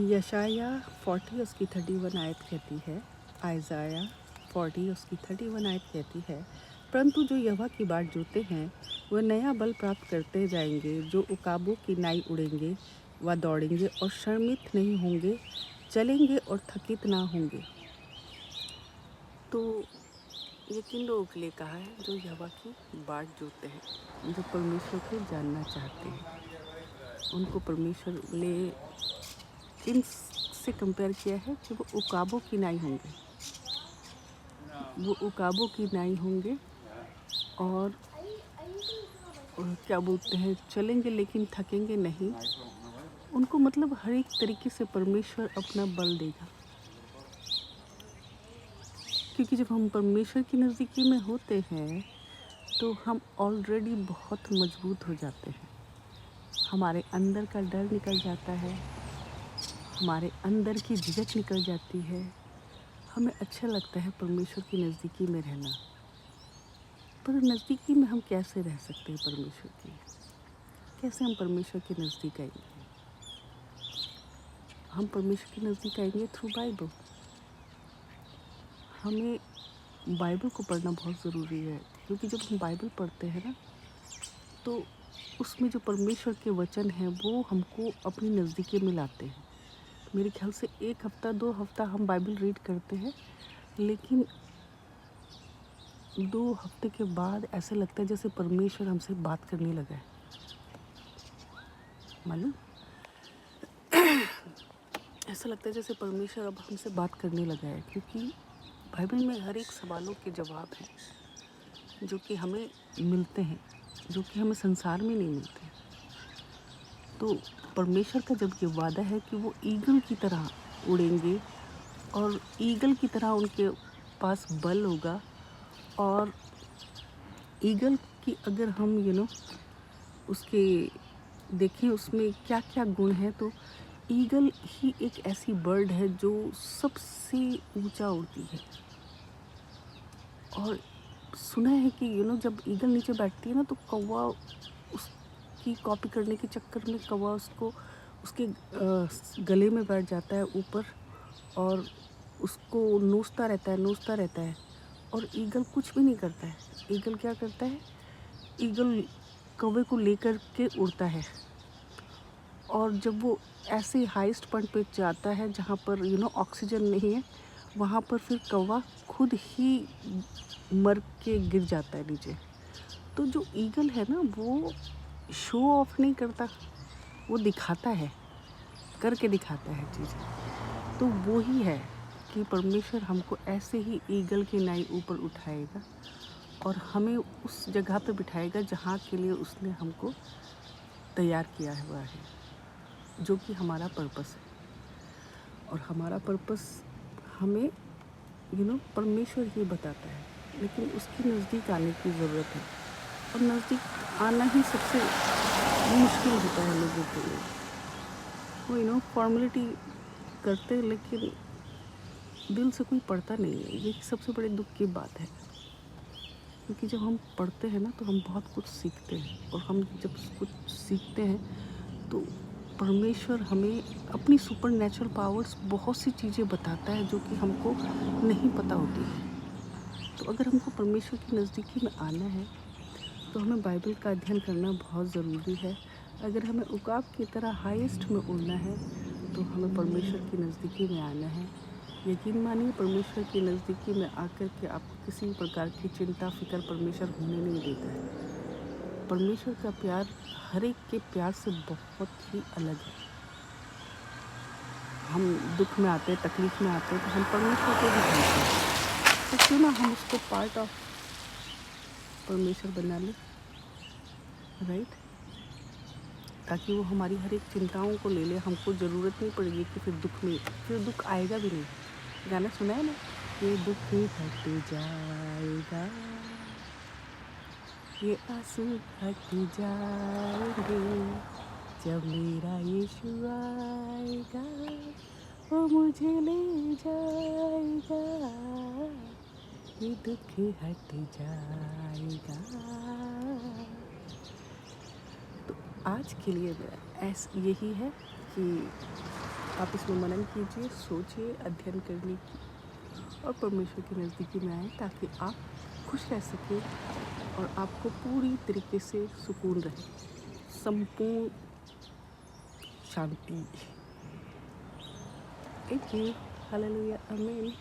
यशाया 40 उसकी 31 आयत कहती है, आइज़ाया 40 उसकी 31 आयत कहती है, परंतु जो यहोवा की बाट जोते हैं वह नया बल प्राप्त करते जाएंगे, जो उकाबों की नाई उड़ेंगे, वह दौड़ेंगे और शर्मित नहीं होंगे, चलेंगे और थकित ना होंगे। तो ये किन लोगों के लिए कहा है? जो यहोवा की बाट जोते हैं, जो परमेश्वर को जानना चाहते हैं। उनको परमेश्वर ने किन से कंपेयर किया है कि वो उकाबों की नाई होंगे, वो उकाबों की नाई होंगे और क्या बोलते हैं, चलेंगे लेकिन थकेंगे नहीं। उनको मतलब हर एक तरीके से परमेश्वर अपना बल देगा, क्योंकि जब हम परमेश्वर की नज़दीकी में होते हैं तो हम ऑलरेडी बहुत मजबूत हो जाते हैं। हमारे अंदर का डर निकल जाता है, हमारे अंदर की झिझक निकल जाती है। हमें अच्छा लगता है परमेश्वर की नज़दीकी में रहना। पर नज़दीकी में हम कैसे रह सकते हैं परमेश्वर की? कैसे हम परमेश्वर के नज़दीक आएंगे? हम परमेश्वर के नज़दीक आएंगे थ्रू बाइबल। हमें बाइबल को पढ़ना बहुत ज़रूरी है, क्योंकि जब हम बाइबल पढ़ते हैं ना, तो उसमें जो परमेश्वर के वचन हैं वो हमको अपनी नज़दीकी में लाते हैं। मेरे ख्याल से 1 हफ़्ता 2 हफ़्ता हम बाइबल रीड करते हैं, लेकिन 2 हफ़्ते के बाद ऐसे लगता है जैसे परमेश्वर हमसे बात करने लगा है। मालूम, ऐसा लगता है जैसे परमेश्वर अब हमसे बात करने लगा है, क्योंकि बाइबल में हर एक सवालों के जवाब हैं जो कि हमें मिलते हैं, जो कि हमें संसार में नहीं मिलते। तो परमेश्वर का जब ये वादा है कि वो ईगल की तरह उड़ेंगे और ईगल की तरह उनके पास बल होगा, और ईगल की अगर हम उसके देखें उसमें क्या क्या गुण हैं, तो ईगल ही एक ऐसी बर्ड है जो सबसे ऊंचा उड़ती है। और सुना है कि जब ईगल नीचे बैठती है ना, तो कौवा उसकी कॉपी करने के चक्कर में कौवा उसके गले में बैठ जाता है ऊपर, और उसको नोचता रहता है, और ईगल कुछ भी नहीं करता है। ईगल क्या करता है? ईगल कौवे को लेकर के उड़ता है, और जब वो ऐसे हाईएस्ट पॉइंट पे जाता है जहाँ पर ऑक्सीजन नहीं है, वहाँ पर फिर कौवा खुद ही मर के गिर जाता है नीचे। तो जो ईगल है ना, वो शो ऑफ नहीं करता, वो दिखाता है, करके दिखाता है चीज़ें। तो वो ही है कि परमेश्वर हमको ऐसे ही ईगल की नाई ऊपर उठाएगा और हमें उस जगह पे बिठाएगा जहाँ के लिए उसने हमको तैयार किया हुआ है, जो कि हमारा पर्पस है। और हमारा पर्पस हमें परमेश्वर ही बताता है, लेकिन उसके नज़दीक आने की ज़रूरत है। और नज़दीक आना ही सबसे मुश्किल होता है लोगों के लिए। वो फॉर्मेलिटी करते हैं, लेकिन दिल से कोई पढ़ता नहीं है। ये सबसे बड़े दुख की बात है, क्योंकि जब हम पढ़ते हैं ना, तो हम बहुत कुछ सीखते हैं, और हम जब कुछ सीखते हैं तो परमेश्वर हमें अपनी सुपर नेचुरल पावर्स बहुत सी चीज़ें बताता है जो कि हमको नहीं पता होती है। तो अगर हमको परमेश्वर की नज़दीकी में आना है तो हमें बाइबल का अध्ययन करना बहुत ज़रूरी है। अगर हमें उकाब की तरह हाईएस्ट में उड़ना है तो हमें परमेश्वर की नज़दीकी में आना है। यकीन मानिए, परमेश्वर की नज़दीकी में आकर के आपको किसी भी प्रकार की चिंता फिक्र परमेश्वर होने नहीं देता है। परमेश्वर का प्यार हर एक के प्यार से बहुत ही अलग है। हम दुख में आते हैं, तकलीफ़ में आते हैं, तो हम परमेश्वर को भी ढूंढते हैं। तो क्यों ना हम उसको पार्ट ऑफ परमेश्वर बना लें, राइट? ताकि वो हमारी हर एक चिंताओं को ले ले। हमको ज़रूरत नहीं पड़ेगी कि फिर दुख आएगा भी नहीं। गाना सुना है ना, ये दुख हट जाएगा, ये आंसू हट जाएंगे, जब मेरा यीशु आएगा, वो मुझे ले जाएगा, ये दुख हट जाएगा। तो आज के लिए मेरा यही है कि आप इसमें मनन कीजिए, सोचिए, अध्ययन करने की और परमेश्वर की नज़दीकी में आएँ ताकि आप खुश रह सकें और आपको पूरी तरीके से सुकून रहे, संपूर्ण शांति। Thank you. हालेलुया, आमीन।